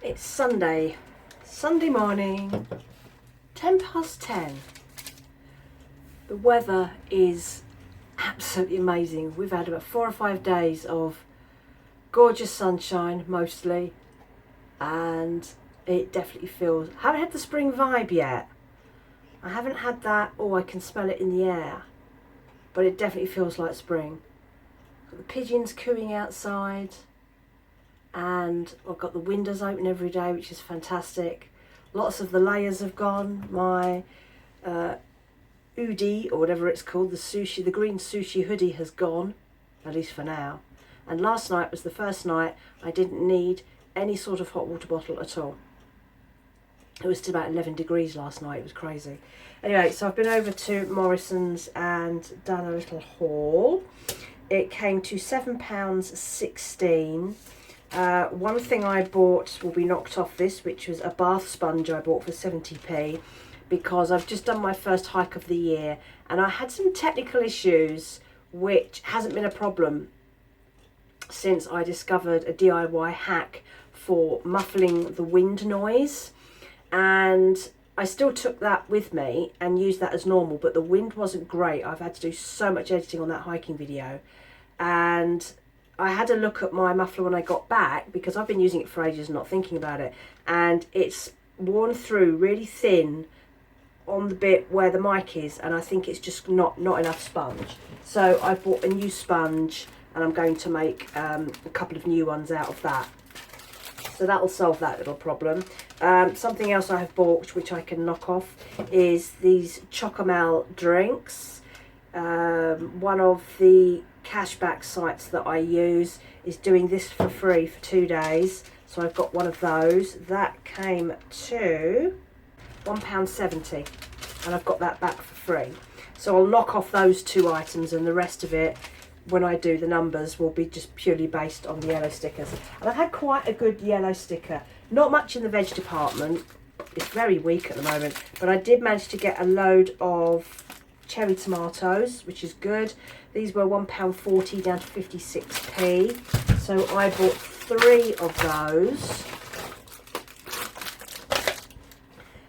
It's Sunday morning, 10 past 10. The weather is absolutely amazing. We've had about 4 or 5 days of gorgeous sunshine mostly, and it definitely feels, I haven't had the spring vibe yet. I haven't had that, oh, I can smell it in the air, but it definitely feels like spring. Got the pigeons cooing outside, and I've got the windows open every day, which is fantastic. Lots of the layers have gone. My hoodie, or whatever it's called, the green sushi hoodie has gone, at least for now. And last night was the first night I didn't need any sort of hot water bottle at all. It was still about 11 degrees last night. It was crazy. Anyway, so I've been over to Morrison's and done a little haul. It came to £7.16. One thing I bought will be knocked off this, which was a bath sponge I bought for 70p, because I've just done my first hike of the year and I had some technical issues, which hasn't been a problem since I discovered a DIY hack for muffling the wind noise. And I still took that with me and used that as normal, but the wind wasn't great. I've had to do so much editing on that hiking video, and I had a look at my muffler when I got back, because I've been using it for ages and not thinking about it, and it's worn through really thin on the bit where the mic is, and I think it's just not enough sponge. So I bought a new sponge and I'm going to make a couple of new ones out of that. So that'll solve that little problem. Something else I have bought, which I can knock off, is these Chocomel drinks. One of the cashback sites that I use is doing this for free for 2 days. So I've got one of those. That came to £1.70 and I've got that back for free. So I'll knock off those 2 items, and the rest of it, when I do the numbers, will be just purely based on the yellow stickers. And I've had quite a good yellow sticker. Not much in the veg department. It's very weak at the moment. But I did manage to get a load of cherry tomatoes, which is good. These were £1.40 down to 56p. So I bought 3 of those.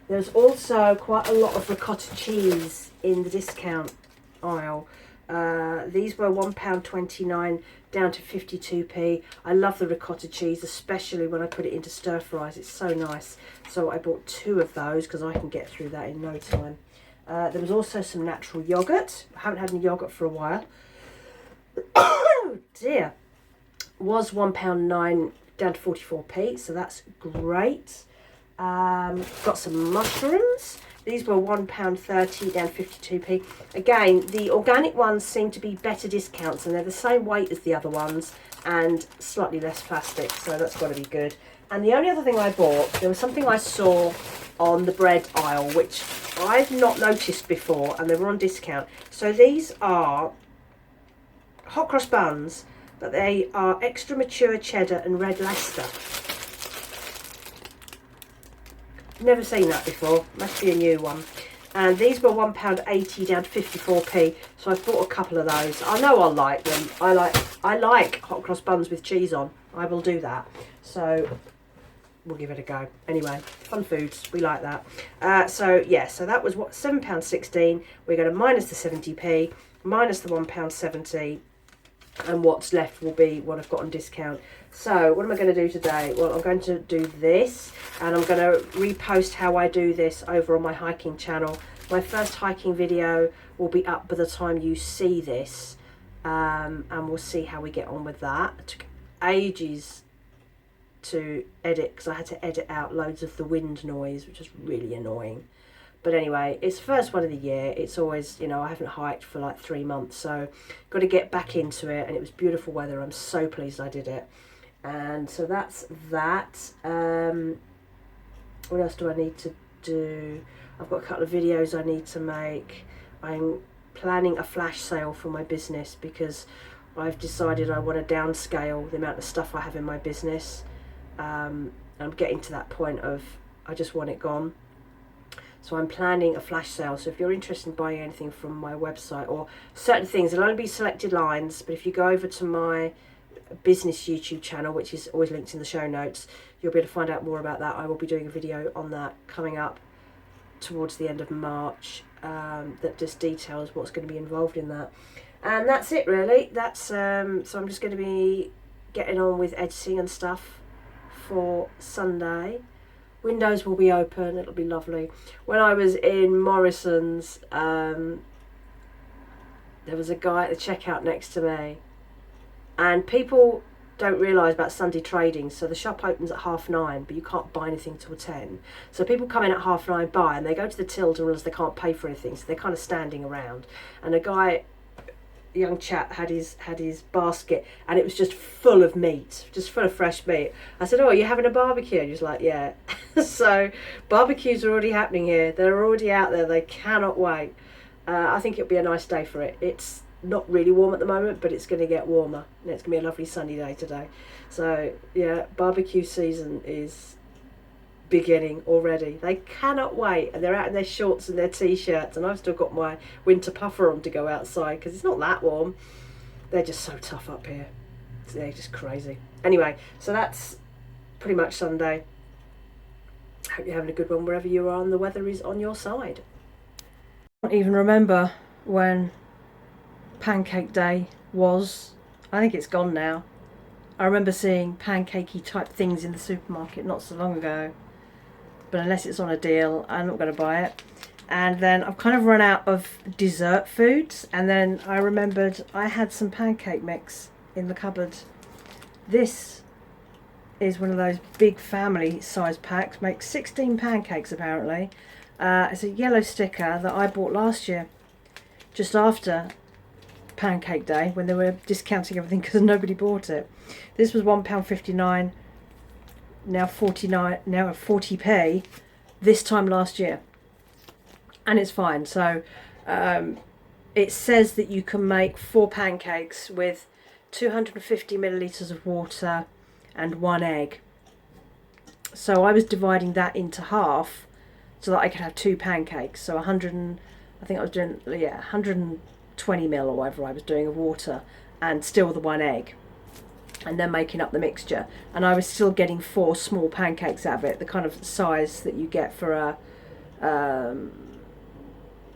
There's also quite a lot of ricotta cheese in the discount aisle. These were £1.29 down to 52p. I love the ricotta cheese, especially when I put it into stir fries. It's so nice. So I bought 2 of those because I can get through that in no time. There was also some natural yogurt. I haven't had any yogurt for a while. Oh dear. Was £1.09 down to 44p, so that's great. Got some mushrooms. These were £1.30 down 52p. Again, the organic ones seem to be better discounts, and they're the same weight as the other ones and slightly less plastic, so that's got to be good. And the only other thing I bought, there was something I saw on the bread aisle which I've not noticed before, and they were on discount. So these are hot cross buns, but they are extra mature cheddar and red Leicester. Never seen that before, must be a new one. And these were £1.80 down to 54p, so I've bought a couple of those. I know I'll like them. I like hot cross buns with cheese on. I will do that. So we'll give it a go. Anyway, fun foods, we like that. So yeah, so that was what, £7.16. We're going to minus the 70p, minus the £1.70, and what's left will be what I've got on discount. So what am I going to do today? Well, I'm going to do this, and I'm going to repost how I do this over on my hiking channel. My first hiking video will be up by the time you see this, and we'll see how we get on with that. It took ages to edit because I had to edit out loads of the wind noise, which was really annoying. But anyway, it's the first one of the year. It's always, you know, I haven't hiked for like 3 months, so got to get back into it. And it was beautiful weather. I'm so pleased I did it. And so that's that. What else do I need to do? I've got a couple of videos I need to make. I'm planning a flash sale for my business because I've decided I want to downscale the amount of stuff I have in my business. I'm getting to that point of I just want it gone. So I'm planning a flash sale. So if you're interested in buying anything from my website or certain things, it'll only be selected lines. But if you go over to my business YouTube channel, which is always linked in the show notes. You'll be able to find out more about that. I will be doing a video on that coming up towards the end of March, that just details what's going to be involved in that. And that's it really. That's so I'm just going to be getting on with editing and stuff for Sunday. Windows will be open, it'll be lovely. When I was in Morrison's, there was a guy at the checkout next to me, and people don't realise about Sunday trading, so the shop opens at 9:30, but you can't buy anything till 10. So people come in at 9:30, buy, and they go to the tills and realise they can't pay for anything, so they're kind of standing around. And a guy, a young chap, had his basket, and it was just full of meat, just full of fresh meat. I said, "Oh, are you having a barbecue?" And he was like, "Yeah." So barbecues are already happening here. They're already out there. They cannot wait. I think it'll be a nice day for it. It's not really warm at the moment, but it's going to get warmer. And it's going to be a lovely sunny day today. So yeah, barbecue season is beginning already. They cannot wait, and they're out in their shorts and their t-shirts, and I've still got my winter puffer on to go outside because it's not that warm. They're just so tough up here. They're just crazy. Anyway, so that's pretty much Sunday. Hope you're having a good one wherever you are and the weather is on your side. I don't even remember when Pancake Day was. I think it's gone now. I remember seeing pancakey type things in the supermarket not so long ago, but unless it's on a deal, I'm not going to buy it. And then I've kind of run out of dessert foods, and then I remembered I had some pancake mix in the cupboard. This is one of those big family size packs, makes 16 pancakes apparently. It's a yellow sticker that I bought last year, just after Pancake Day, when they were discounting everything because nobody bought it. This was £1.59, now 40p, this time last year, and it's fine. So it says that you can make 4 pancakes with 250 millilitres of water and 1 egg. So I was dividing that into half so that I could have 2 pancakes. So 100, I think I was doing 120 ml or whatever I was doing of water, and still the 1 egg, and then making up the mixture. And I was still getting 4 small pancakes out of it, the kind of size that you get for a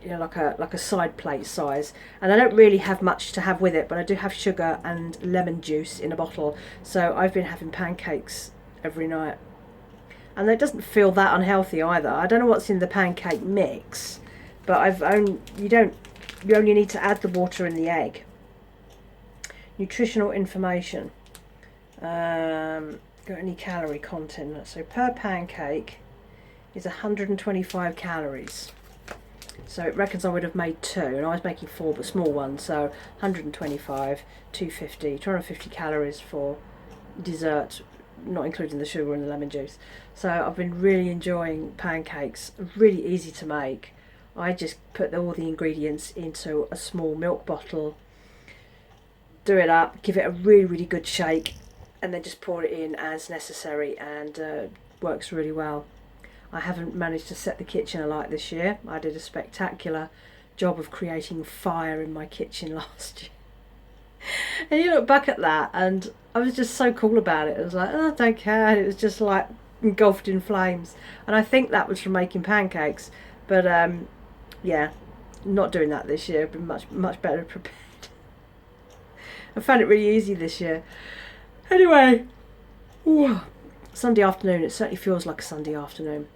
like a side plate size. And I don't really have much to have with it, but I do have sugar and lemon juice in a bottle, so I've been having pancakes every night, and it doesn't feel that unhealthy either. I don't know what's in the pancake mix, but you only need to add the water and the egg. Nutritional information, got any calorie content? So per pancake is 125 calories. So it reckons I would have made 2, and I was making 4 but small ones, so 125, 250 calories for dessert, not including the sugar and the lemon juice. So I've been really enjoying pancakes, really easy to make. I just put all the ingredients into a small milk bottle, do it up, give it a really good shake, and then just pour it in as necessary, and works really well. I haven't managed to set the kitchen alight this year. I did a spectacular job of creating fire in my kitchen last year. And you look back at that, and I was just so cool about it. I was like, oh, I don't care. And it was just like engulfed in flames. And I think that was from making pancakes. But yeah, not doing that this year. I've been much better prepared. I found it really easy this year. Anyway, Sunday afternoon. It certainly feels like a Sunday afternoon.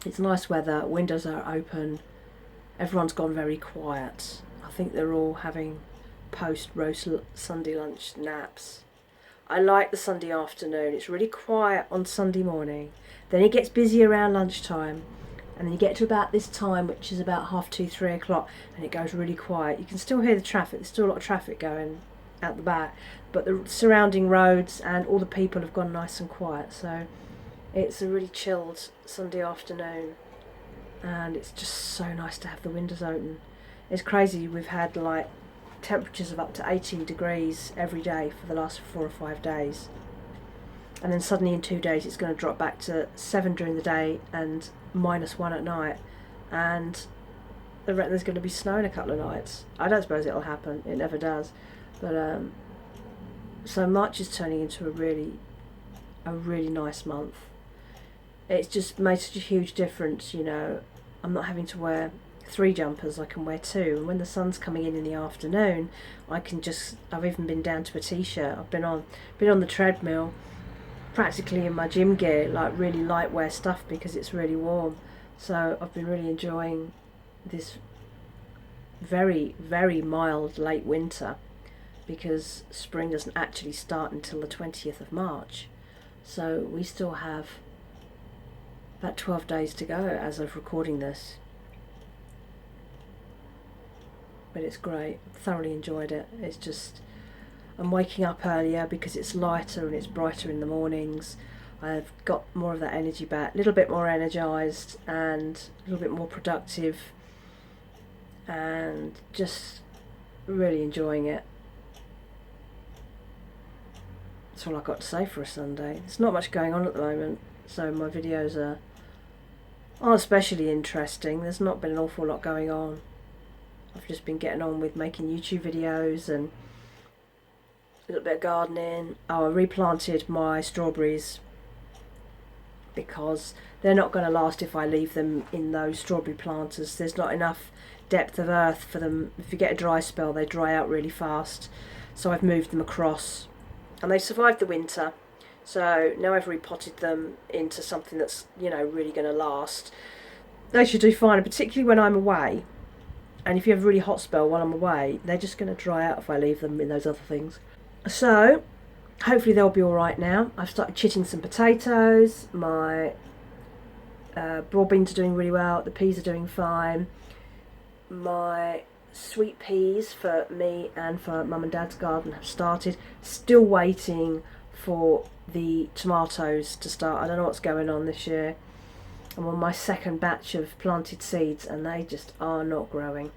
It's nice weather, windows are open, everyone's gone very quiet. I think they're all having post-roast Sunday lunch naps. I like the Sunday afternoon. It's really quiet on Sunday morning. Then it gets busy around lunchtime, and then you get to about this time, which is about 2:30, 3 o'clock, and it goes really quiet. You can still hear the traffic. There's still a lot of traffic going out the back, but the surrounding roads and all the people have gone nice and quiet. So it's a really chilled Sunday afternoon, and it's just so nice to have the windows open. It's crazy, we've had like temperatures of up to 18 degrees every day for the last 4 or 5 days, and then suddenly in 2 days it's going to drop back to 7 during the day and -1 at night, and I reckon there's going to be snow in a couple of nights. I don't suppose it'll happen, it never does, but So March is turning into a really nice month. It's just made such a huge difference, you know. I'm not having to wear 3 jumpers, I can wear 2, and when the sun's coming in the afternoon, I've even been down to a t-shirt. I've been on the treadmill, practically in my gym gear, like really light wear stuff because it's really warm. So I've been really enjoying this very, very mild late winter, because spring doesn't actually start until the 20th of March. So we still have about 12 days to go as of recording this. But it's great. Thoroughly enjoyed it. It's just, I'm waking up earlier because it's lighter and it's brighter in the mornings. I've got more of that energy back, a little bit more energised and a little bit more productive, and just really enjoying it. That's all I've got to say for a Sunday. There's not much going on at the moment, so my videos aren't especially interesting. There's not been an awful lot going on. I've just been getting on with making YouTube videos and a little bit of gardening. Oh, I replanted my strawberries because they're not going to last if I leave them in those strawberry planters. There's not enough depth of earth for them. If you get a dry spell, they dry out really fast. So I've moved them across, and they've survived the winter. So now I've repotted them into something that's, you know, really going to last. They should do fine, particularly when I'm away. And if you have a really hot spell while I'm away, they're just going to dry out if I leave them in those other things. So hopefully they'll be all right now. I've started chitting some potatoes. My broad beans are doing really well. The peas are doing fine. My sweet peas for me and for Mum and Dad's garden have started. Still waiting for the tomatoes to start. I don't know what's going on this year. I'm on my second batch of planted seeds and they just are not growing.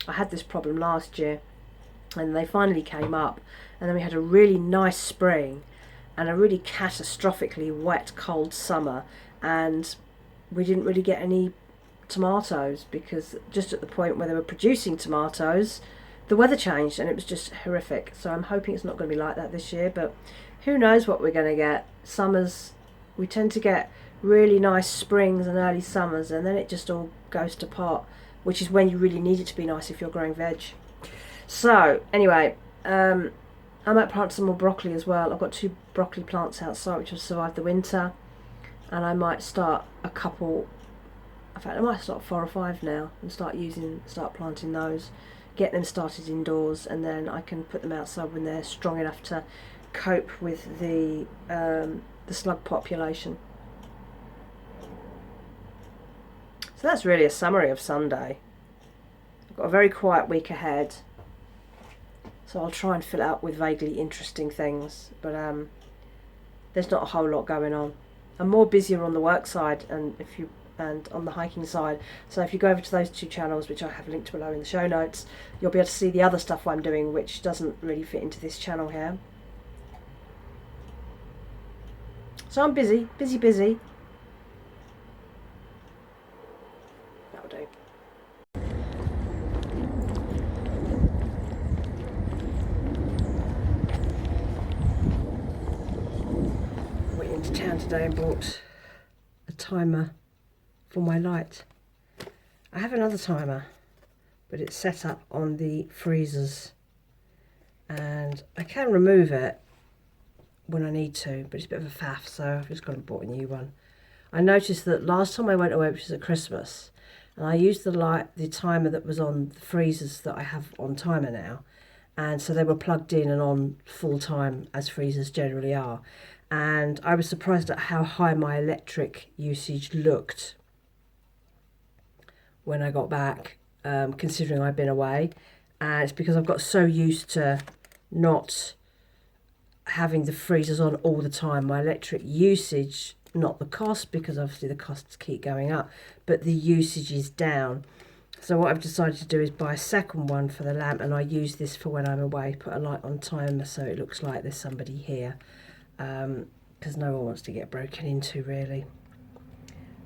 I had this problem last year and they finally came up, and then we had a really nice spring and a really catastrophically wet, cold summer, and we didn't really get any tomatoes because just at the point where they were producing tomatoes, the weather changed and it was just horrific. So I'm hoping it's not going to be like that this year, but who knows what we're going to get. Summers, we tend to get really nice springs and early summers, and then it just all goes to pot, which is when you really need it to be nice if you're growing veg. So anyway, I might plant some more broccoli as well. I've got 2 broccoli plants outside which have survived the winter, and I might start a couple. In fact, I might start 4 or 5 now and start planting those, get them started indoors, and then I can put them outside when they're strong enough to cope with the slug population. So that's really a summary of Sunday. I've got a very quiet week ahead, so I'll try and fill it out with vaguely interesting things, but there's not a whole lot going on. I'm more busier on the work side and on the hiking side. So if you go over to those 2 channels, which I have linked below in the show notes, you'll be able to see the other stuff I'm doing, which doesn't really fit into this channel here. So I'm busy. That'll do. I went into town today and bought a timer for my light. I have another timer, but it's set up on the freezers, and I can remove it when I need to, but it's a bit of a faff, so I've just gone and bought a new one. I noticed that last time I went away, which was at Christmas, and I used the timer that was on the freezers that I have on timer now, and so they were plugged in and on full time, as freezers generally are, and I was surprised at how high my electric usage looked when I got back, considering I've been away. And it's because I've got so used to not having the freezers on all the time. My electric usage, not the cost, because obviously the costs keep going up, but the usage is down. So what I've decided to do is buy a second one for the lamp, and I use this for when I'm away, put a light on timer so it looks like there's somebody here, because no one wants to get broken into, really.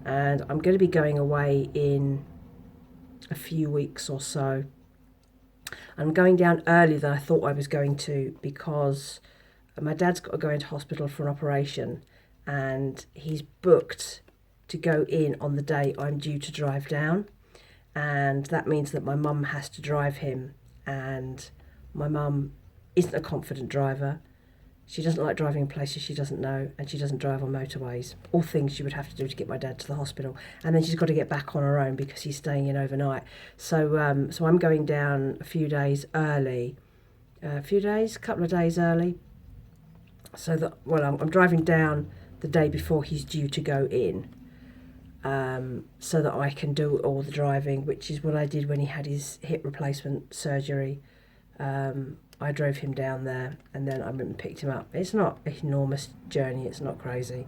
And I'm going to be going away in a few weeks or so. I'm going down earlier than I thought I was going to because my dad's got to go into hospital for an operation, and he's booked to go in on the day I'm due to drive down, and that means that my mum has to drive him, and my mum isn't a confident driver. She doesn't like driving in places she doesn't know, and she doesn't drive on motorways. All things she would have to do to get my dad to the hospital, and then she's got to get back on her own because he's staying in overnight. So I'm going down a few days early, a couple of days early. So that I'm driving down the day before he's due to go in, so that I can do all the driving, which is what I did when he had his hip replacement surgery. I drove him down there, and then I went and picked him up. It's not an enormous journey, it's not crazy,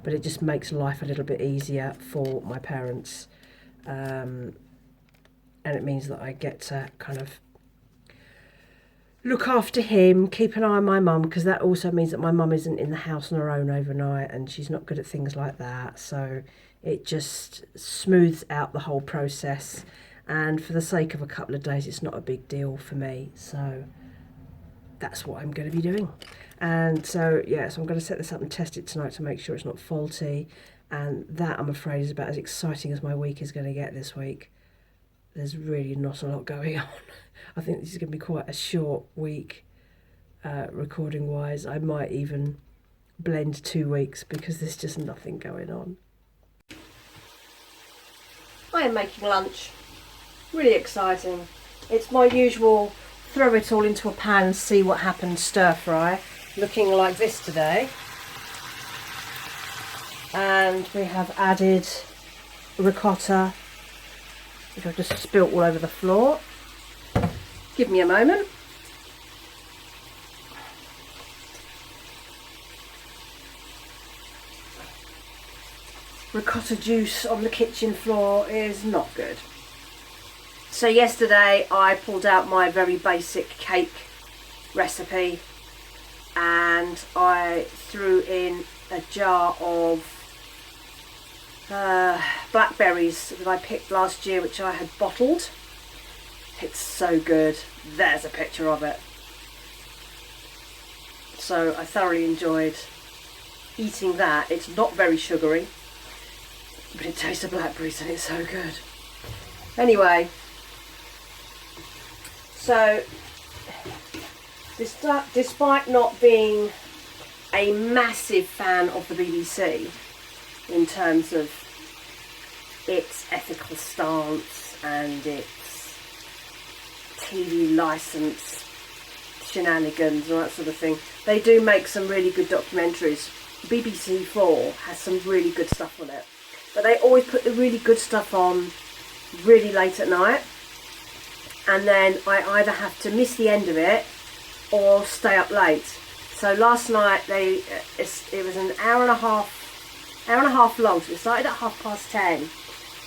but it just makes life a little bit easier for my parents, and it means that I get to kind of look after him, keep an eye on my mum, because that also means that my mum isn't in the house on her own overnight, and she's not good at things like that, so it just smooths out the whole process, and for the sake of a couple of days it's not a big deal for me, so that's what I'm going to be doing. And so I'm going to set this up and test it tonight to make sure it's not faulty, and that, I'm afraid, is about as exciting as my week is going to get this week. There's really not a lot going on. I think this is going to be quite a short week, recording wise. I might even blend 2 weeks because there's just nothing going on. I am making lunch. Really exciting. It's my usual throw it all into a pan and see what happens stir fry, looking like this today. And we have added ricotta, which I've just spilt all over the floor. Give me a moment. Ricotta juice on the kitchen floor is not good. So yesterday I pulled out my very basic cake recipe, and I threw in a jar of blackberries that I picked last year, which I had bottled. It's so good. There's a picture of it. So I thoroughly enjoyed eating that. It's not very sugary, but it tastes of blackberries and it's so good. Anyway, so despite not being a massive fan of the BBC in terms of its ethical stance and its TV licence shenanigans and all that sort of thing, they do make some really good documentaries. BBC 4 has some really good stuff on it, but they always put the really good stuff on really late at night, and then I either have to miss the end of it or stay up late. So last night it was an hour and a half long. So it started at 10:30,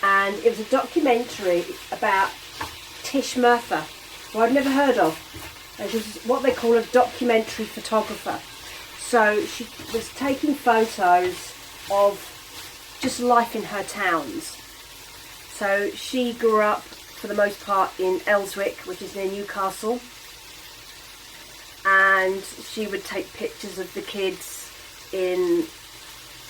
and it was a documentary about Tish Murtha, who I'd never heard of. And she's what they call a documentary photographer. So she was taking photos of just life in her towns. So she grew up, for the most part, in Elswick, which is near Newcastle. And she would take pictures of the kids, in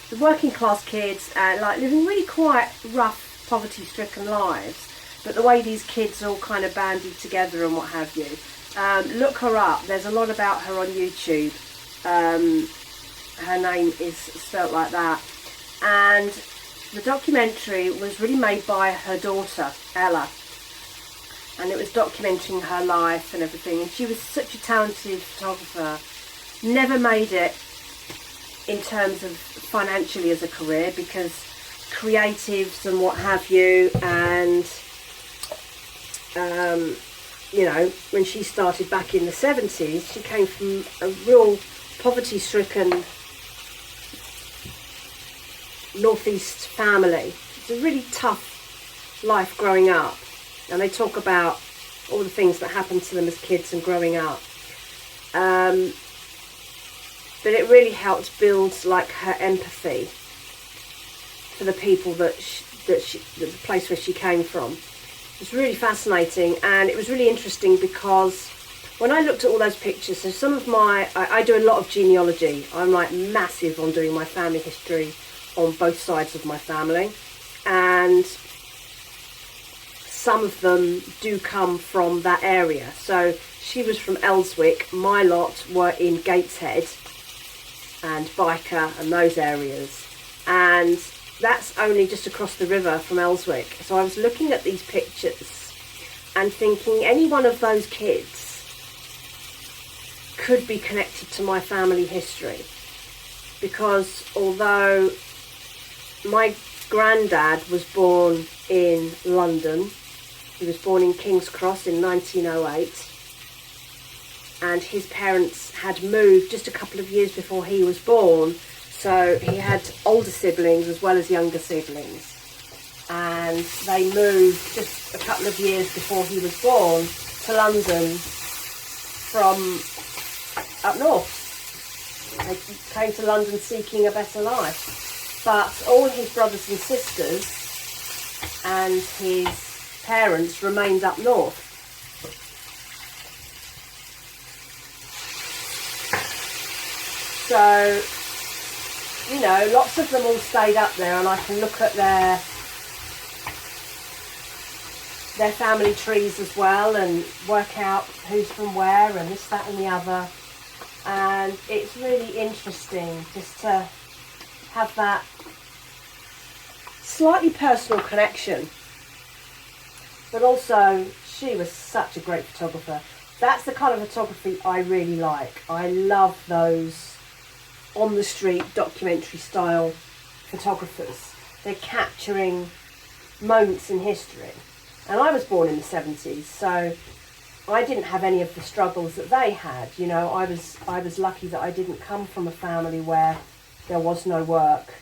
the working class kids, like living really quite rough, poverty-stricken lives. But the way these kids all kind of banded together and what have you. Look her up. There's a lot about her on YouTube. Her name is spelt like that. And the documentary was really made by her daughter, Ella. And it was documenting her life and everything. And she was such a talented photographer. Never made it in terms of financially as a career, because creatives and what have you, and you know, when she started back in the 70s, she came from a real poverty-stricken northeast family. It's a really tough life growing up, and they talk about all the things that happened to them as kids and growing up. But it really helped build like her empathy for the people the place where she came from. It's really fascinating, and it was really interesting because when I looked at all those pictures, so some of I do a lot of genealogy. I'm like massive on doing my family history on both sides of my family, and some of them do come from that area. So she was from Elswick, my lot were in Gateshead and Byker and those areas, and that's only just across the river from Elswick. So I was looking at these pictures and thinking any one of those kids could be connected to my family history, because although my granddad was born in London, he was born in King's Cross in 1908, and his parents had moved just a couple of years before he was born, so he had older siblings as well as younger siblings, and they moved just a couple of years before he was born to London from up north. They came to London seeking a better life, but all his brothers and sisters and his parents remained up north. So, you know, lots of them all stayed up there, and I can look at their family trees as well and work out who's from where and this, that and the other. And it's really interesting just to have that slightly personal connection. But also, she was such a great photographer. That's the kind of photography I really like. I love those on the street documentary style photographers. They're capturing moments in history. And I was born in the 70s, so I didn't have any of the struggles that they had. You know, I was lucky that I didn't come from a family where there was no work,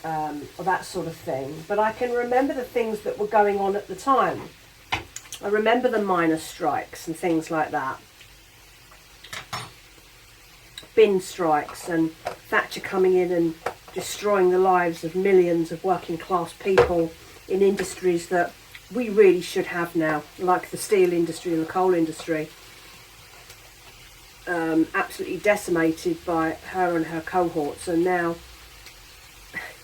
or that sort of thing. But I can remember the things that were going on at the time. I remember the miners' strikes and things like that. Bin strikes and Thatcher coming in and destroying the lives of millions of working class people in industries that we really should have now, like the steel industry and the coal industry. Absolutely decimated by her and her cohorts, and now,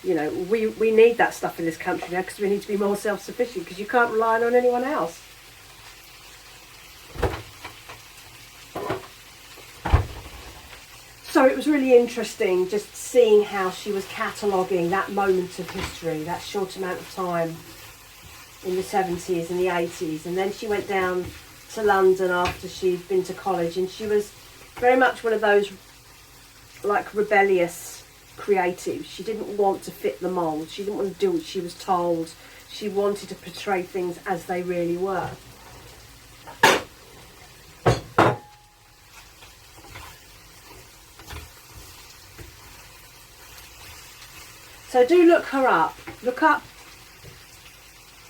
you know, we need that stuff in this country now, because we need to be more self-sufficient, because you can't rely on anyone else. So it was really interesting just seeing how she was cataloguing that moment of history, that short amount of time in the 70s and the 80s. And then she went down to London after she'd been to college, and she was very much one of those like rebellious creatives. She didn't want to fit the mould. She didn't want to do what she was told. She wanted to portray things as they really were. So do look her up. Look up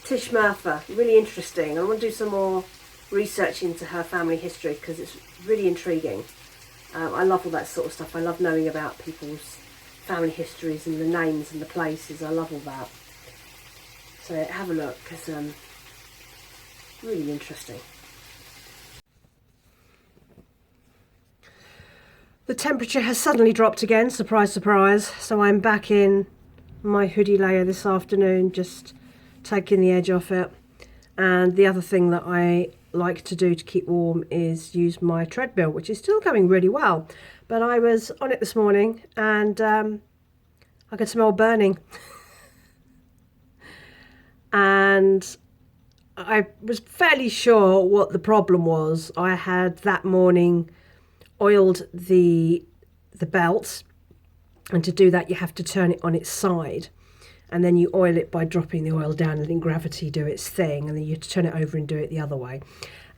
Tish Murtha. Really interesting. I want to do some more research into her family history, because it's really intriguing. I love all that sort of stuff. I love knowing about people's family histories and the names and the places. I love all that. So have a look, because really interesting. The temperature has suddenly dropped again, surprise, surprise. So I'm back in my hoodie layer this afternoon, just taking the edge off it. And the other thing that I like to do to keep warm is use my treadmill, which is still going really well. But I was on it this morning, and I could smell burning. And I was fairly sure what the problem was. I had that morning oiled the belt, and to do that you have to turn it on its side, and then you oil it by dropping the oil down and letting gravity do its thing, and then you have to turn it over and do it the other way.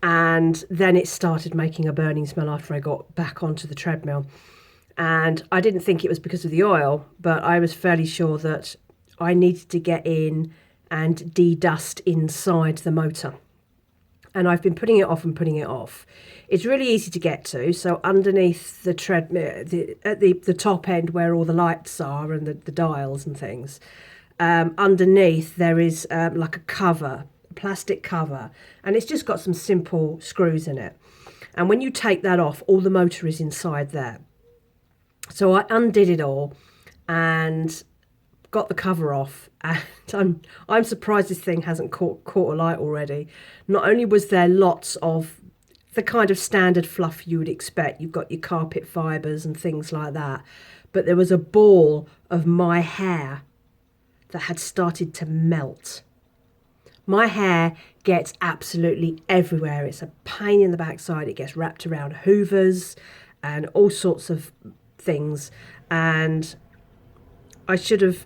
And then it started making a burning smell after I got back onto the treadmill, and I didn't think it was because of the oil, but I was fairly sure that I needed to get in and de-dust inside the motor. And I've been putting it off and putting it off. It's really easy to get to. So underneath the treadmill, at the top end where all the lights are and the dials and things, underneath there is like a cover, plastic cover, and it's just got some simple screws in it. And when you take that off, all the motor is inside there. So I undid it all and got the cover off, and I'm surprised this thing hasn't caught a light already. Not only was there lots of the kind of standard fluff you would expect, you've got your carpet fibres and things like that, but there was a ball of my hair that had started to melt. My hair gets absolutely everywhere. It's a pain in the backside. It gets wrapped around hoovers and all sorts of things, and I should have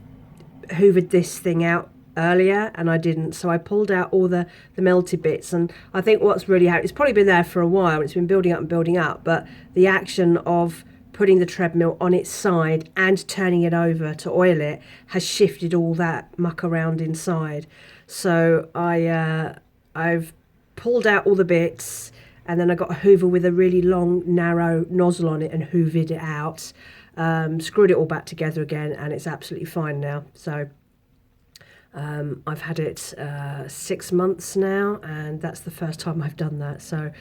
hoovered this thing out earlier, and I didn't. So I pulled out all the melted bits, and I think what's really happened, it's probably been there for a while, it's been building up and building up, but the action of putting the treadmill on its side and turning it over to oil it has shifted all that muck around inside. So I've pulled out all the bits, and then I got a hoover with a really long narrow nozzle on it and hoovered it out, screwed it all back together again, and it's absolutely fine now. So I've had it 6 months now, and that's the first time I've done that. So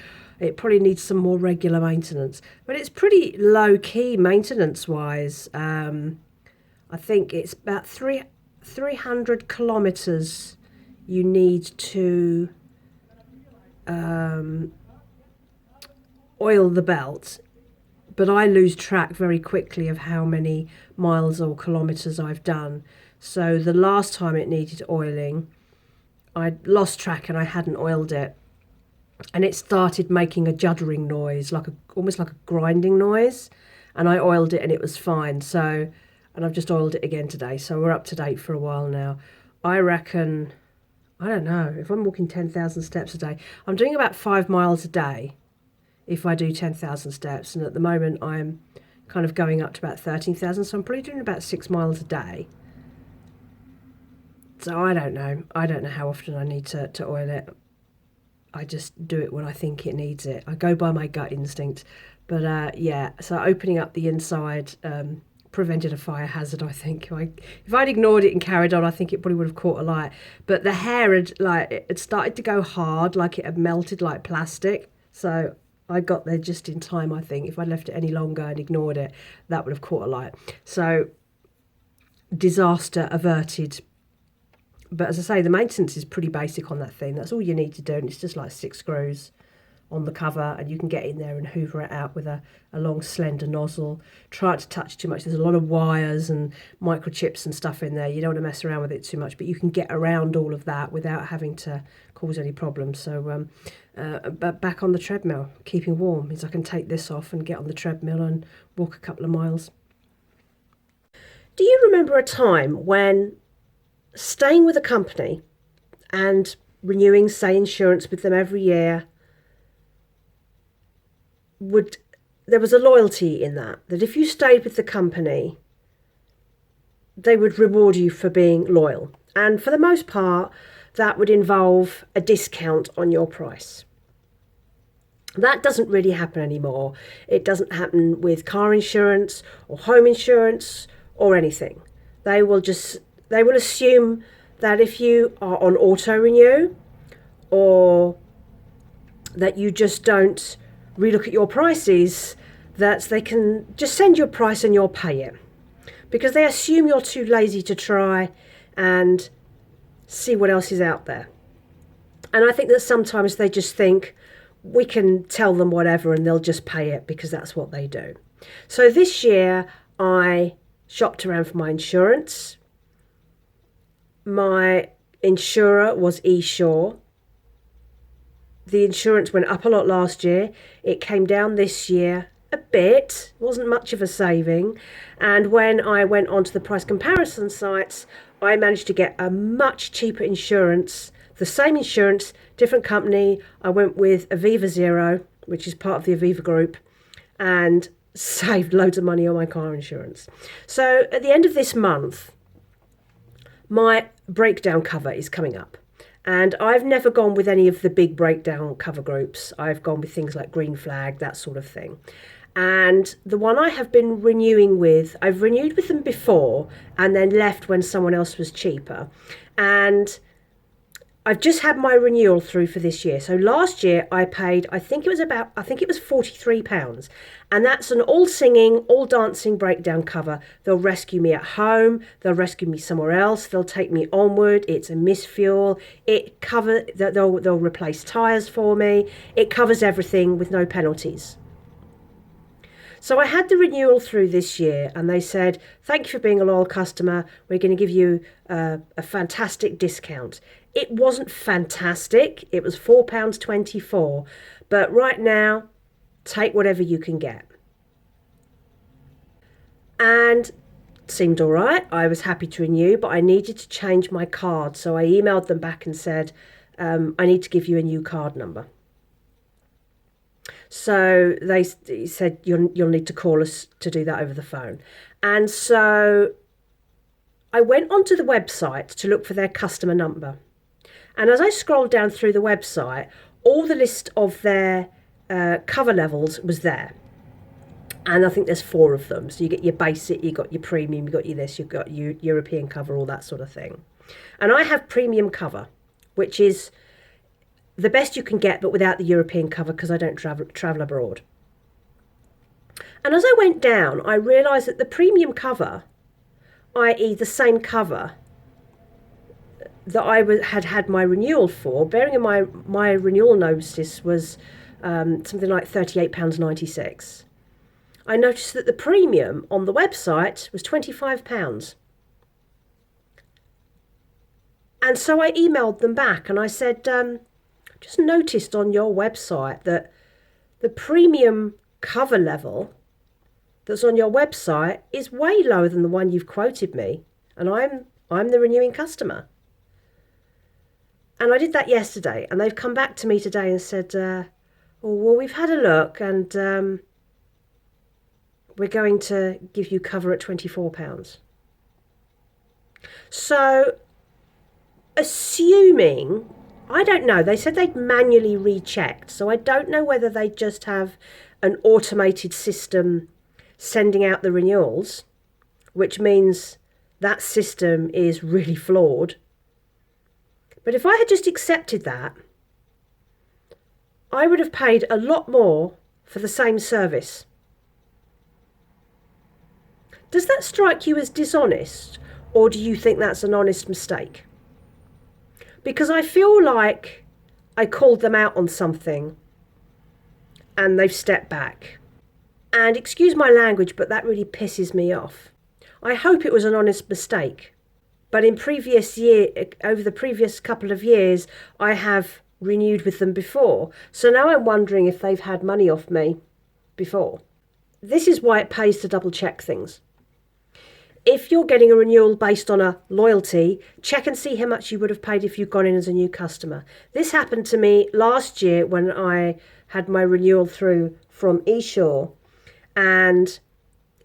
it probably needs some more regular maintenance, but it's pretty low key maintenance wise. I think it's about 300 kilometers you need to oil the belt, but I lose track very quickly of how many miles or kilometers I've done. So the last time it needed oiling, I lost track and I hadn't oiled it, and it started making a juddering noise, almost like a grinding noise, and I oiled it and it was fine. So, and I've just oiled it again today, so we're up to date for a while now. I reckon, I don't know, if I'm walking 10,000 steps a day, I'm doing about 5 miles a day if I do 10,000 steps, and at the moment I'm kind of going up to about 13,000, so I'm probably doing about 6 miles a day. So I don't know how often I need to oil it. I just do it when I think it needs it. I go by my gut instinct. But yeah, so opening up the inside prevented a fire hazard, I think. If I'd ignored it and carried on, I think it probably would have caught a light. But the hair had started to go hard, like it had melted like plastic. So I got there just in time, I think. If I'd left it any longer and ignored it, that would have caught a light. So disaster averted. But as I say, the maintenance is pretty basic on that thing. That's all you need to do, and it's just like 6 screws on the cover, and you can get in there and hoover it out with a long slender nozzle. Try not to touch too much. There's a lot of wires and microchips and stuff in there. You don't want to mess around with it too much, but you can get around all of that without having to cause any problems. So but back on the treadmill, keeping warm, means I can take this off and get on the treadmill and walk a couple of miles. Do you remember a time when staying with a company and renewing, say, insurance with them every year, there was a loyalty in that if you stayed with the company, they would reward you for being loyal, and for the most part that would involve a discount on your price. That doesn't really happen anymore. It doesn't happen with car insurance or home insurance or anything. They will assume that if you are on auto renew, or that you just don't relook at your prices, that they can just send you a price and you'll pay it, because they assume you're too lazy to try and see what else is out there. And I think that sometimes they just think we can tell them whatever and they'll just pay it because that's what they do. So this year I shopped around for my insurance. My insurer was eSure. The insurance went up a lot last year. It came down this year a bit. It wasn't much of a saving. And when I went onto the price comparison sites, I managed to get a much cheaper insurance. The same insurance, different company. I went with Aviva Zero, which is part of the Aviva group, and saved loads of money on my car insurance. So at the end of this month, my breakdown cover is coming up. And I've never gone with any of the big breakdown cover groups. I've gone with things like Green Flag, that sort of thing. And the one I have been renewing with, I've renewed with them before and then left when someone else was cheaper. And I've just had my renewal through for this year. So last year I paid, I think it was £43. And that's an all singing, all dancing breakdown cover. They'll rescue me at home. They'll rescue me somewhere else. They'll take me onward. It's a misfuel. They'll replace tyres for me. It covers everything with no penalties. So I had the renewal through this year and they said, thank you for being a loyal customer. We're going to give you a fantastic discount. It wasn't fantastic. It was £4.24. But right now, take whatever you can get. And it seemed all right. I was happy to renew, but I needed to change my card. So I emailed them back and said, I need to give you a new card number. So they said, you'll need to call us to do that over the phone. And so I went onto the website to look for their customer number. And as I scrolled down through the website, all the list of their cover levels was there. And I think there's 4 of them. So you get your basic, you got your premium, you got your this, you've got your European cover, all that sort of thing. And I have premium cover, which is the best you can get, but without the European cover because I don't travel abroad. And as I went down, I realised that the premium cover, i.e. the same cover that I had my renewal for, bearing in mind my renewal notice was something like £38.96. I noticed that the premium on the website was £25. And so I emailed them back and I said, just noticed on your website that the premium cover level that's on your website is way lower than the one you've quoted me, and I'm the renewing customer. And I did that yesterday, and they've come back to me today and said, well, we've had a look and we're going to give you cover at £24. So assuming, I don't know, they said they'd manually rechecked, so I don't know whether they just have an automated system sending out the renewals, which means that system is really flawed. But if I had just accepted that, I would have paid a lot more for the same service. Does that strike you as dishonest, or do you think that's an honest mistake? Because I feel like I called them out on something and they've stepped back. And excuse my language, but that really pisses me off. I hope it was an honest mistake. But over the previous couple of years, I have renewed with them before. So now I'm wondering if they've had money off me before. This is why it pays to double check things. If you're getting a renewal based on a loyalty, check and see how much you would have paid if you'd gone in as a new customer. This happened to me last year when I had my renewal through from eSure, and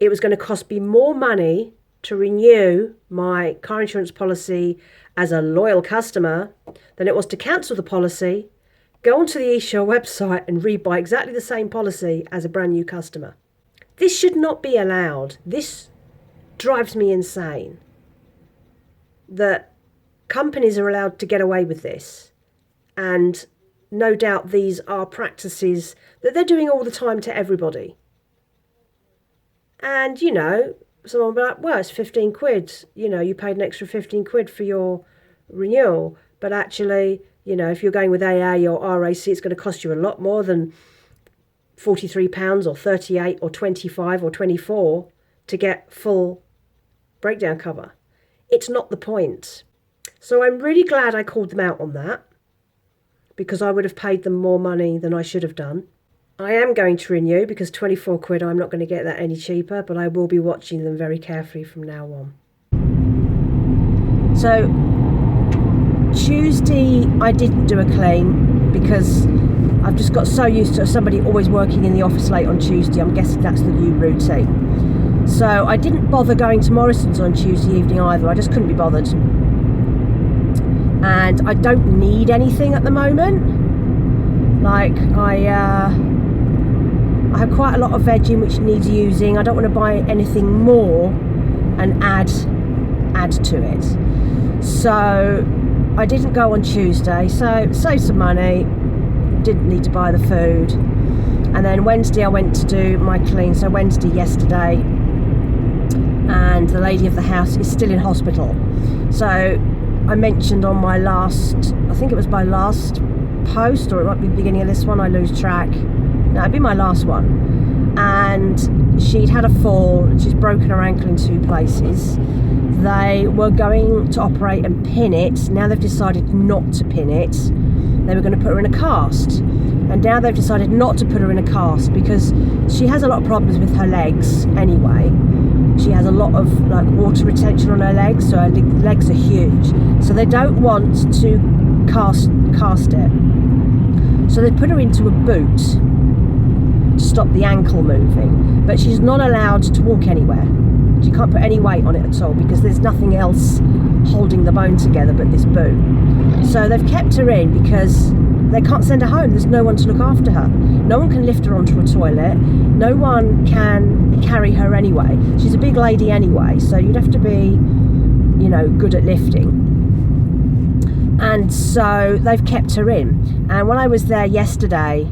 it was going to cost me more money to renew my car insurance policy as a loyal customer than it was to cancel the policy, go onto the eSure website and rebuy exactly the same policy as a brand new customer. This should not be allowed. This drives me insane that companies are allowed to get away with this, and no doubt these are practices that they're doing all the time to everybody. And someone will be like, well, it's 15 quid, you paid an extra 15 quid for your renewal, but actually, if you're going with AA or RAC, it's going to cost you a lot more than £43 or 38 or 25 or 24 to get full breakdown cover. It's not the point. So I'm really glad I called them out on that, because I would have paid them more money than I should have done. I am going to renew because 24 quid, I'm not going to get that any cheaper, but I will be watching them very carefully from now on. So Tuesday I didn't do a claim because I've just got so used to somebody always working in the office late on Tuesday. I'm guessing that's the new routine. So I didn't bother going to Morrison's on Tuesday evening either. I just couldn't be bothered. And I don't need anything at the moment. Like I have quite a lot of veg in which needs using. I don't want to buy anything more and add to it. So I didn't go on Tuesday, so saved some money, didn't need to buy the food. And then Wednesday I went to do my clean, so Wednesday yesterday, and the lady of the house is still in hospital. So I mentioned on my last, I think it was my last post, or it might be the beginning of this one, I lose track. No, it'd be my last one. And she'd had a fall and she's broken her ankle in 2 places. They were going to operate and pin it. Now they've decided not to pin it. They were going to put her in a cast. And now they've decided not to put her in a cast because she has a lot of problems with her legs anyway. She has a lot of like water retention on her legs, so her legs are huge. So they don't want to cast it. So they put her into a boot to stop the ankle moving, but she's not allowed to walk anywhere. She can't put any weight on it at all because there's nothing else holding the bone together but this boot. So they've kept her in because they can't send her home. There's no one to look after her. No one can lift her onto a toilet. No one can carry her anyway. She's a big lady anyway, so you'd have to be, you know, good at lifting. And so they've kept her in. And when I was there yesterday,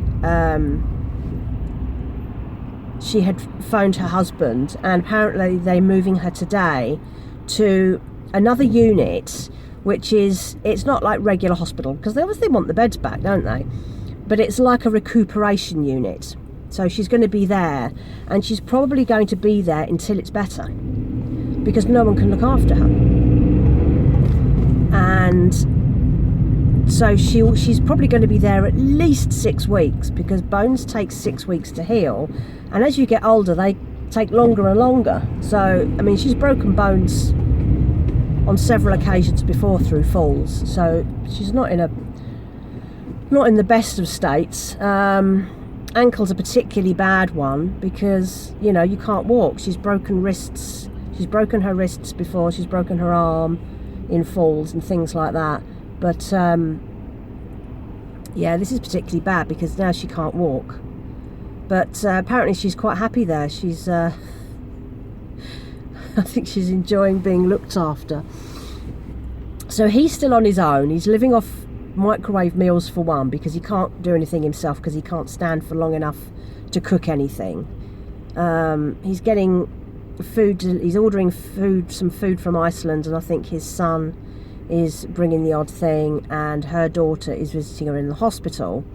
she had phoned her husband, and apparently they're moving her today to another unit, which is, it's not like regular hospital, because they obviously want the beds back, don't they? But it's like a recuperation unit. So she's going to be there, and she's probably going to be there until it's better, because no one can look after her. And so she's probably going to be there at least 6 weeks, because bones take 6 weeks to heal, and as you get older they take longer and longer. So I mean, she's broken bones on several occasions before through falls, so she's not in the best of states. Ankle's a particularly bad one because, you know, you can't walk. She's broken wrists. She's broken her wrists before. She's broken her arm in falls and things like that. But yeah, this is particularly bad because now she can't walk. But apparently she's quite happy there. She's I think she's enjoying being looked after. So he's still on his own. He's living off microwave meals for one, because he can't do anything himself because he can't stand for long enough to cook anything. He's getting food, he's ordering some food from Iceland, and I think his son is bringing the odd thing, and her daughter is visiting her in the hospital.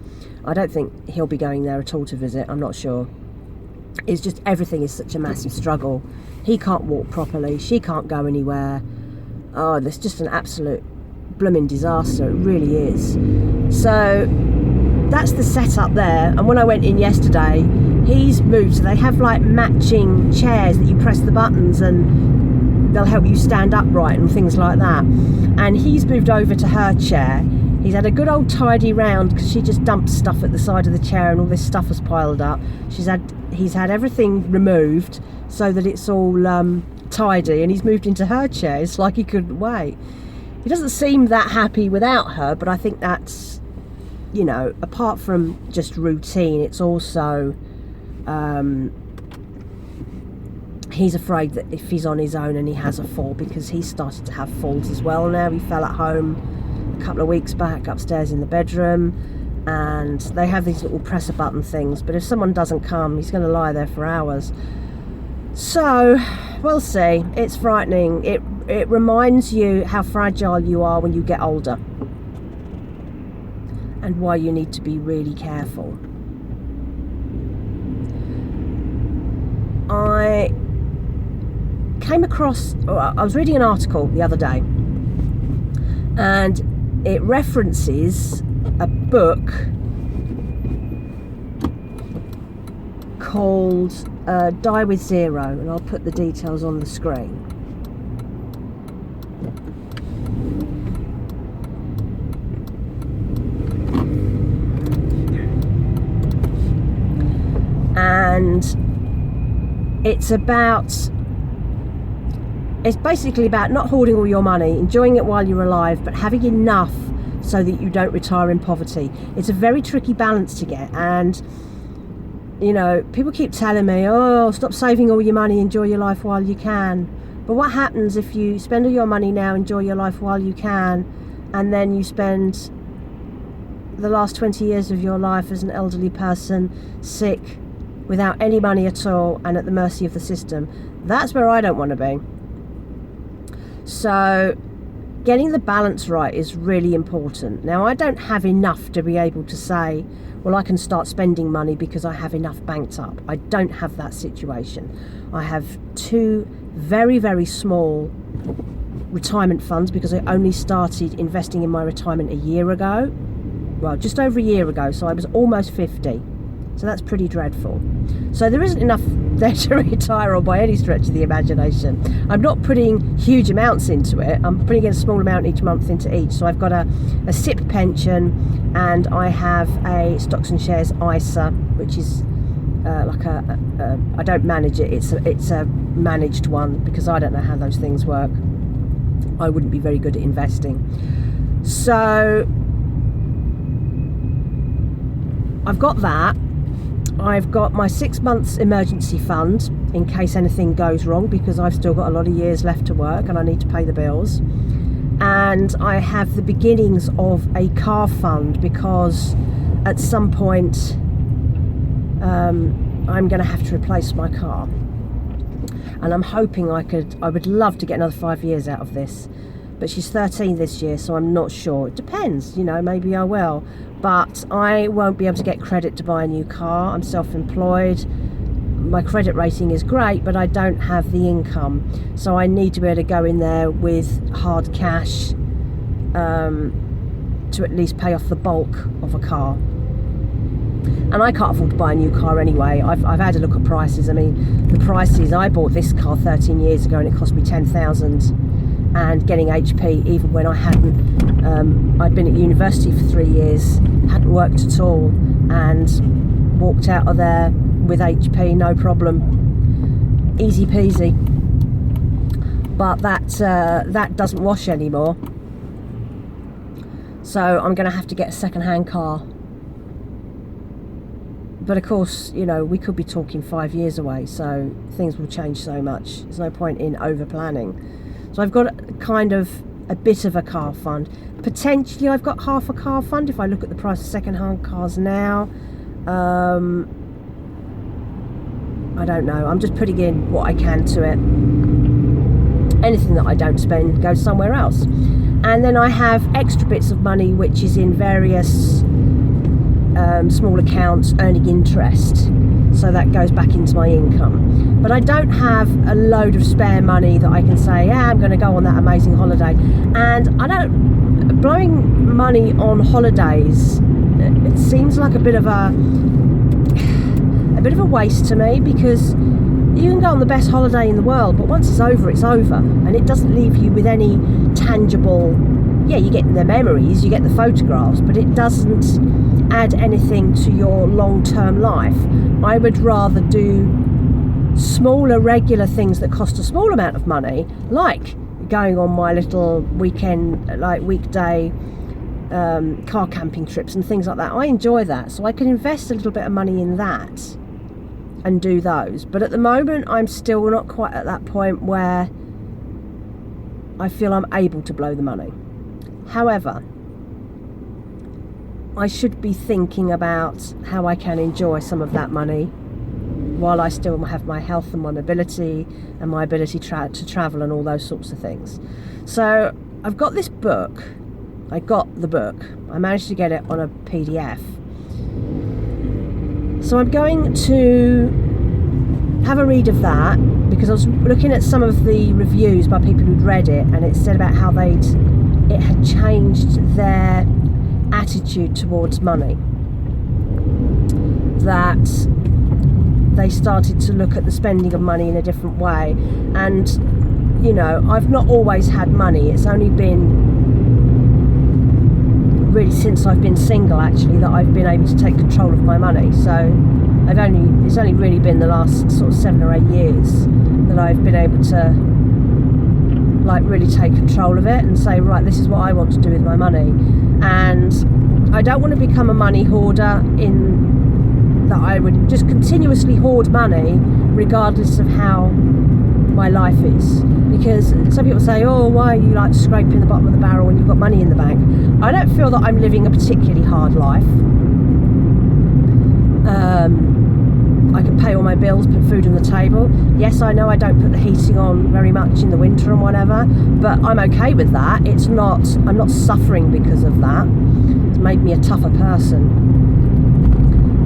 I don't think he'll be going there at all to visit, I'm not sure. It's just everything is such a massive struggle. He can't walk properly, she can't go anywhere. Oh, there's just an absolute blooming disaster, it really is. So that's the setup there. And when I went in yesterday, he's moved, so they have like matching chairs that you press the buttons and they'll help you stand upright and things like that. And he's moved over to her chair. He's had a good old tidy round because she just dumped stuff at the side of the chair and all this stuff has piled up. He's had everything removed so that it's all tidy, and he's moved into her chair. It's like he couldn't wait. He doesn't seem that happy without her, but I think that's, you know, apart from just routine, it's also he's afraid that if he's on his own and he has a fall, because he started to have falls as well now. He fell at home a couple of weeks back upstairs in the bedroom, and they have these little presser button things, but if someone doesn't come, he's going to lie there for hours. So we'll see. It's frightening. It reminds you how fragile you are when you get older, and why you need to be really careful. I came across, I was reading an article the other day, and it references a book called Die with Zero, and I'll put the details on the screen. And it's basically about not hoarding all your money, enjoying it while you're alive, but having enough so that you don't retire in poverty. It's a very tricky balance to get, and you know, people keep telling me, oh, stop saving all your money, enjoy your life while you can. But what happens if you spend all your money now, enjoy your life while you can, and then you spend the last 20 years of your life as an elderly person, sick, without any money at all, and at the mercy of the system. That's where I don't want to be. So getting the balance right is really important. Now, I don't have enough to be able to say, well, I can start spending money because I have enough banked up. I don't have that situation. I have 2 very, very small retirement funds because I only started investing in my retirement a year ago. Well, just over a year ago, so I was almost 50. So that's pretty dreadful. So there isn't enough there to retire on by any stretch of the imagination. I'm not putting huge amounts into it. I'm putting in a small amount each month into each. So I've got a SIP pension, and I have a stocks and shares ISA, which is like I don't manage it. It's a managed one because I don't know how those things work. I wouldn't be very good at investing. So I've got that. I've got my 6 months emergency fund in case anything goes wrong, because I've still got a lot of years left to work and I need to pay the bills. And I have the beginnings of a car fund because at some point I'm going to have to replace my car. And I'm hoping I would love to get another 5 years out of this. But she's 13 this year, so I'm not sure. It depends, maybe I will. But I won't be able to get credit to buy a new car. I'm self-employed. My credit rating is great, but I don't have the income. So I need to be able to go in there with hard cash to at least pay off the bulk of a car. And I can't afford to buy a new car anyway. I've had a look at prices. I mean, the prices, I bought this car 13 years ago and it cost me 10,000. And getting HP, even when I hadn't, I'd been at university for 3 years, hadn't worked at all, and walked out of there with HP, no problem, easy peasy. But that doesn't wash anymore. So I'm going to have to get a second-hand car. But of course, we could be talking 5 years away, so things will change so much. There's no point in over-planning. So I've got kind of a bit of a car fund. Potentially I've got half a car fund if I look at the price of second-hand cars now. I don't know. I'm just putting in what I can to it. Anything that I don't spend goes somewhere else. And then I have extra bits of money which is in various small accounts earning interest. So that goes back into my income. But I don't have a load of spare money that I can say, I'm going to go on that amazing holiday. And blowing money on holidays, it seems like a bit of a waste to me, because you can go on the best holiday in the world, but once it's over, and it doesn't leave you with any tangible, you get the memories, you get the photographs, but it doesn't add anything to your long-term life. I would rather do smaller regular things that cost a small amount of money, like going on my little weekend, like weekday car camping trips and things like that. I enjoy that, so I can invest a little bit of money in that and do those. But at the moment I'm still not quite at that point where I feel I'm able to blow the money. However, I should be thinking about how I can enjoy some of that money while I still have my health and my mobility and my ability to travel and all those sorts of things. So I've got this book. I got the book. I managed to get it on a PDF. So I'm going to have a read of that, because I was looking at some of the reviews by people who'd read it, and it said about how it had changed their attitude towards money. That they started to look at the spending of money in a different way. And, I've not always had money. It's only been really since I've been single, actually, that I've been able to take control of my money. So it's only really been the last sort of 7 or 8 years that I've been able to really take control of it and say, right, this is what I want to do with my money. And I don't want to become a money hoarder, in that I would just continuously hoard money regardless of how my life is, because some people say, oh, why are you like scraping the bottom of the barrel when you've got money in the bank? I don't feel that I'm living a particularly hard life. I can pay all my bills, put food on the table. Yes, I know I don't put the heating on very much in the winter and whatever, but I'm okay with that. It's not, I'm not suffering because of that. It's made me a tougher person.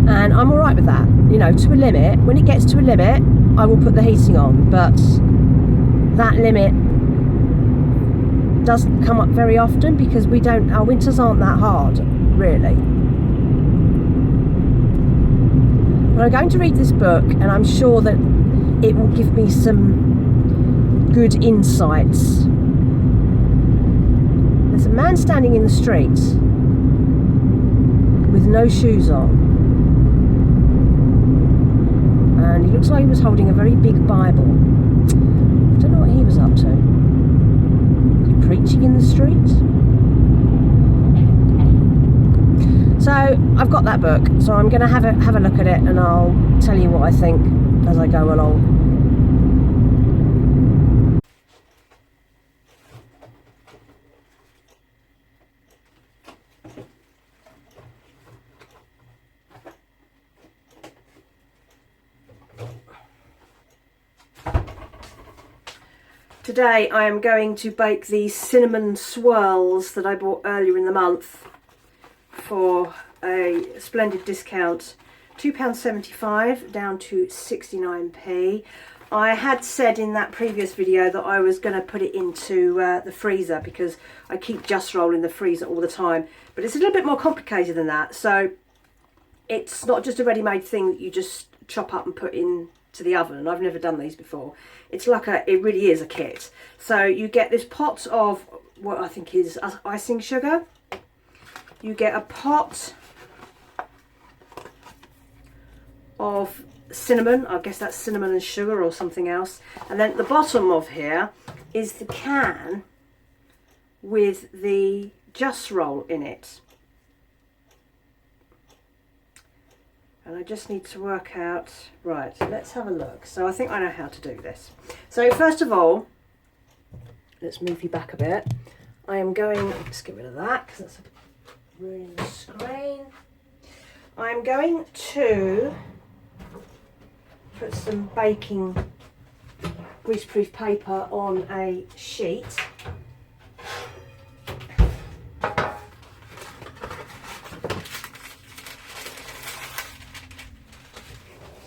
And I'm all right with that, you know, to a limit. When it gets to a limit, I will put the heating on, but that limit doesn't come up very often because our winters aren't that hard, really. But I'm going to read this book, and I'm sure that it will give me some good insights. There's a man standing in the street with no shoes on, and he looks like he was holding a very big Bible. I don't know what he was up to. Was he preaching in the street? So I've got that book, so I'm going to have a look at it, and I'll tell you what I think as I go along. Today I am going to bake these cinnamon swirls that I bought earlier in the month for a splendid discount, £2.75 down to 69p. I had said in that previous video that I was going to put it into the freezer because I keep Just Roll in the freezer all the time, but it's a little bit more complicated than that. So it's not just a ready-made thing that you just chop up and put into the oven. I've never done these before. It's like it really is a kit. So you get this pot of what I think is icing sugar. You get a pot of cinnamon, I guess that's cinnamon and sugar or something else, and then at the bottom of here is the can with the Just Roll in it. And I just need to work out, right, let's have a look. So I think I know how to do this. So first of all, let's move you back a bit. I am going, let's get rid of that because that's ruining the screen. I'm going to put some baking greaseproof paper on a sheet.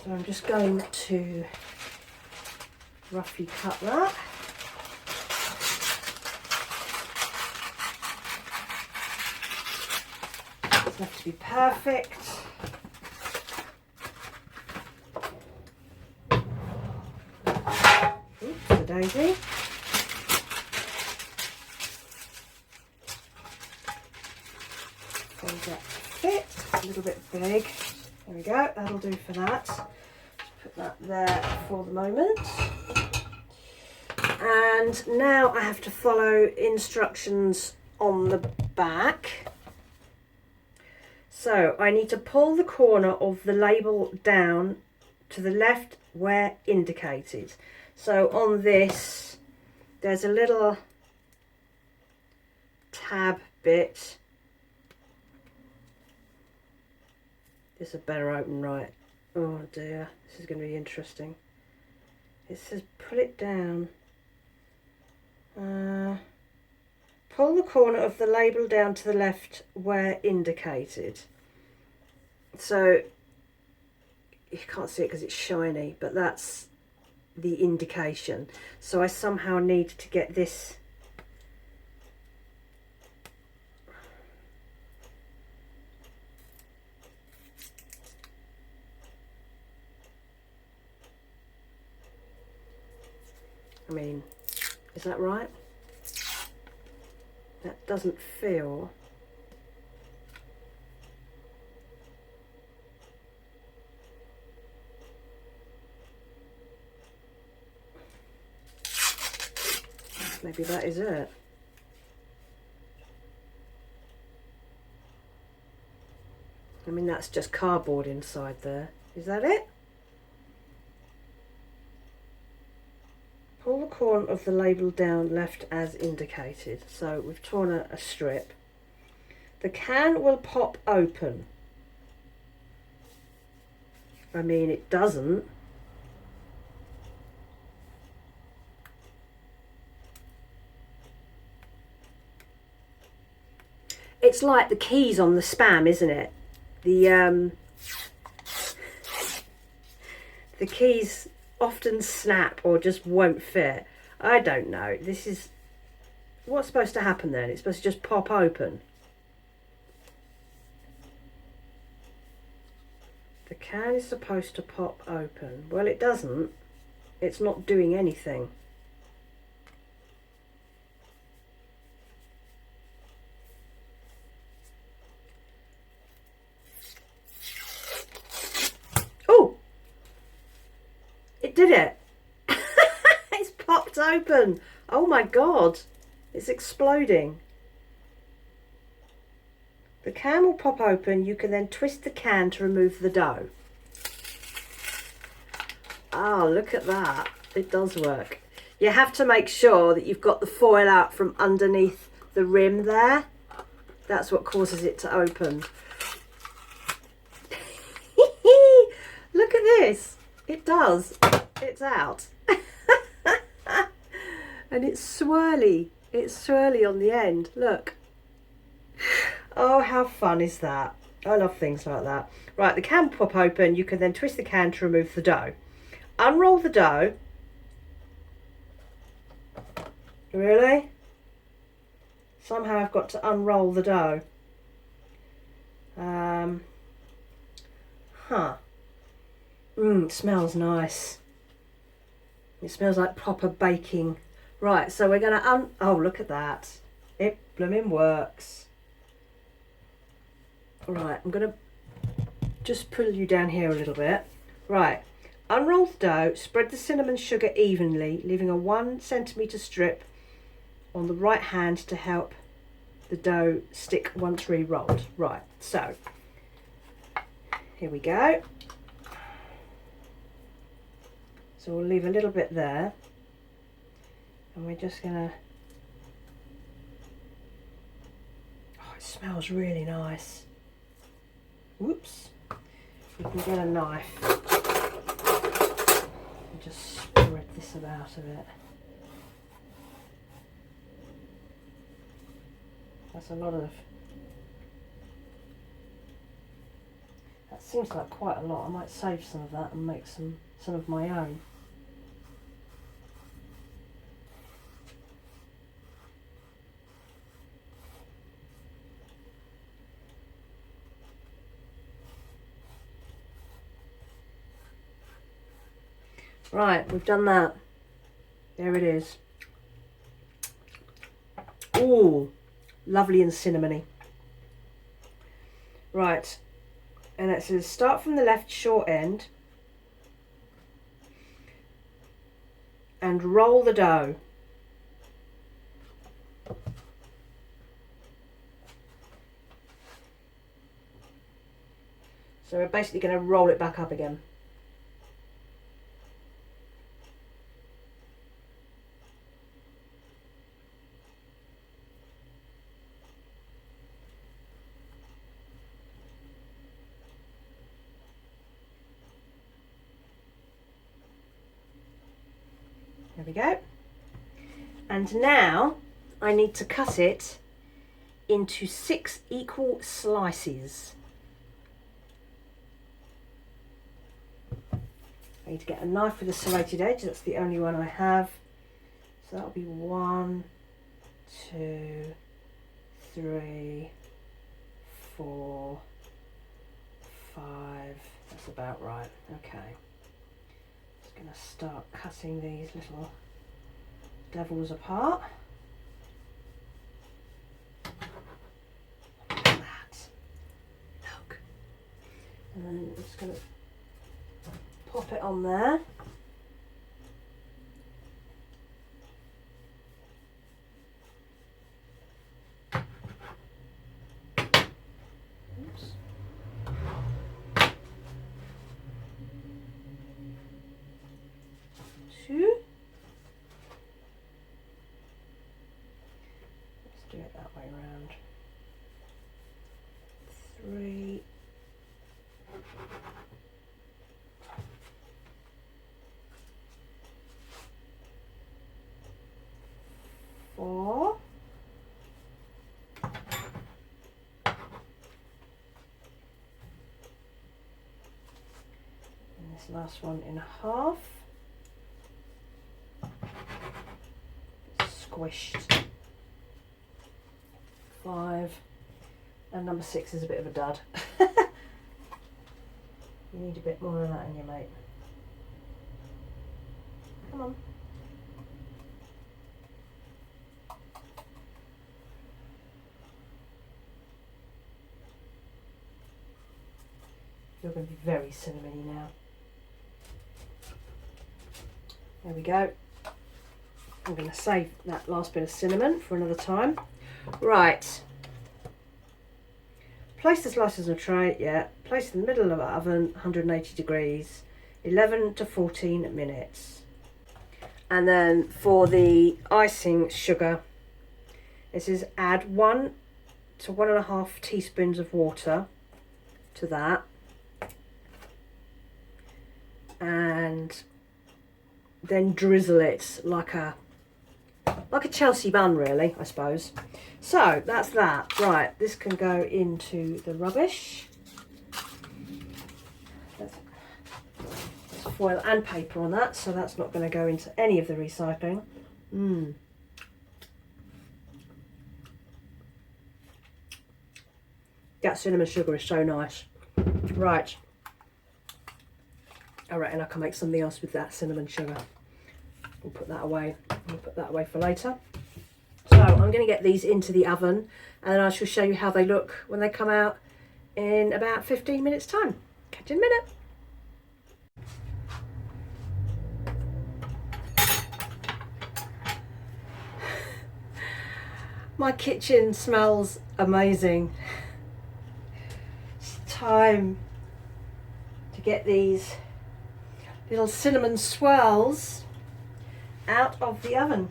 So I'm just going to roughly cut that. Doesn't have to be perfect. Oops, a daisy. So that fit, a little bit big. There we go, that'll do for that. Just put that there for the moment. And now I have to follow instructions on the back. So I need to pull the corner of the label down to the left where indicated. So on this, there's a little tab bit. This had better open right. Oh dear, this is going to be interesting. It says pull it down. Pull the corner of the label down to the left where indicated. So you can't see it because it's shiny, but that's the indication. So I somehow need to get this I mean, is that right? That doesn't feel... Maybe that is it. I mean, that's just cardboard inside there. Is that it? Pull the corner of the label down left as indicated. So we've torn a strip. The can will pop open. I mean, it doesn't. It's like the keys on the Spam, isn't it? The keys often snap or just won't fit. I don't know. This is what's supposed to happen then. It's supposed to just pop open. The can is supposed to pop open. Well, it doesn't. It's not doing anything. Oh! It did it. It's popped open. Oh my God. It's exploding. The can will pop open. You can then twist the can to remove the dough. Ah, look at that. It does work. You have to make sure that you've got the foil out from underneath the rim there. That's what causes it to open. Look at this. It does. It's out. And it's swirly. It's swirly on the end. Look. Oh, how fun is that? I love things like that. Right, the can will pop open. You can then twist the can to remove the dough. Unroll the dough. Really? Somehow I've got to unroll the dough. It smells nice. It smells like proper baking. Right, so we're going to oh, look at that. It blooming works. Right, I'm going to just pull you down here a little bit. Right, unroll the dough, spread the cinnamon sugar evenly, leaving a 1 centimetre strip on the right hand to help the dough stick once re-rolled. Right, so here we go. So we'll leave a little bit there, and we're just gonna, oh, it smells really nice. Whoops, we can get a knife and just spread this about a bit. That's a lot of, that seems like quite a lot. I might save some of that and make some of my own. Right, we've done that. There it is. Ooh, lovely and cinnamony. Right, and it says start from the left short end and roll the dough. So we're basically going to roll it back up again. There we go. And now I need to cut it into 6 equal slices. I need to get a knife with a serrated edge. That's the only one I have. So that'll be 1, 2, 3, 4, 5. That's about right. Okay. Going to start cutting these little devils apart. Look at that. Look. And then I'm just going to pop it on there. Oops. do it that way around. 3. 4. And this last one in half. Squished. 5. And number 6 is a bit of a dud. You need a bit more of that in you, mate. Come on. You're going to be very cinnamony now. There we go. I'm going to save that last bit of cinnamon for another time. Right. Place the slices in a tray, yeah. Place it in the middle of the oven, 180 degrees, 11 to 14 minutes. And then for the icing sugar, it says add 1 to 1.5 teaspoons of water to that. And then drizzle it like a Chelsea bun, really, I suppose. So that's that. Right, this can go into the rubbish. There's foil and paper on that, so that's not going to go into any of the recycling. That cinnamon sugar is so nice. Right. I reckon I can make something else with that cinnamon sugar. We'll put that away. We'll put that away for later. So I'm going to get these into the oven, and then I shall show you how they look when they come out in about 15 minutes time. Catch you in a minute. My kitchen smells amazing. It's time to get these little cinnamon swirls out of the oven.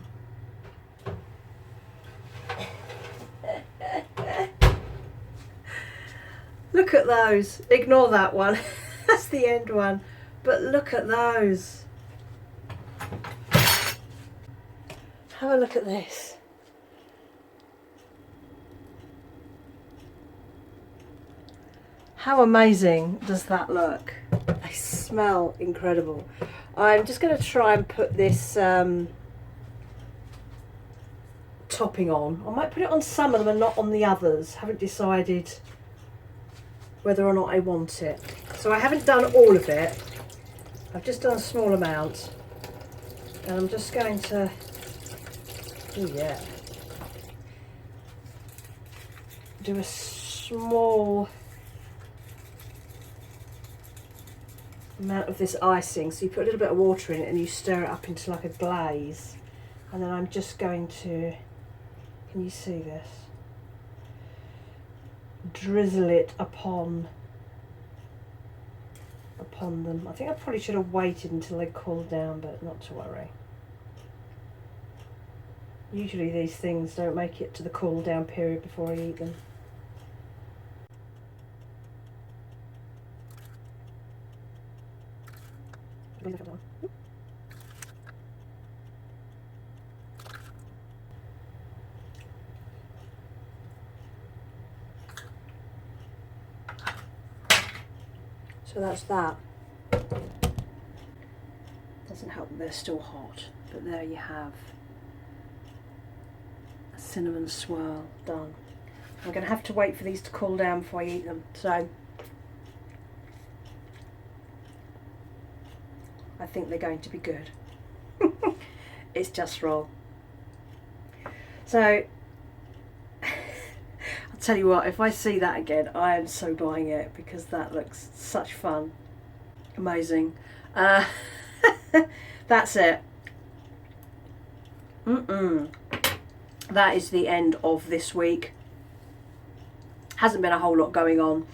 Look at those. Ignore that one. That's the end one. But look at those. Have a look at this. How amazing does that look? They smell incredible. I'm just going to try and put this topping on. I might put it on some of them and not on the others. Haven't decided whether or not I want it. So I haven't done all of it. I've just done a small amount. And I'm just going to, oh yeah, do a small amount of this icing. So you put a little bit of water in it and you stir it up into like a glaze. And then I'm just going to, can you see this? Drizzle it upon them. I think I probably should have waited until they cooled down, but not to worry. Usually these things don't make it to the cool down period before I eat them. So that's that. Doesn't help that they're still hot, but there you have a cinnamon swirl done. I'm going to have to wait for these to cool down before I eat them, so I think they're going to be good. It's just raw. So I'll tell you what, if I see that again, I am so buying it because that looks such fun. Amazing. That's it. That is the end of this week. Hasn't been a whole lot going on.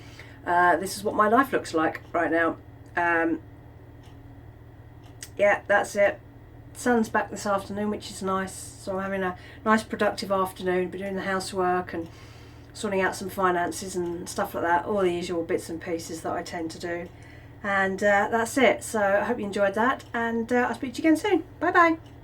This is what my life looks like right now. Yeah, that's it. Son's back this afternoon, which is nice, so I'm having a nice productive afternoon. Been doing the housework and sorting out some finances and stuff like that, all the usual bits and pieces that I tend to do. And that's it. So I hope you enjoyed that, and I'll speak to you again soon. Bye bye.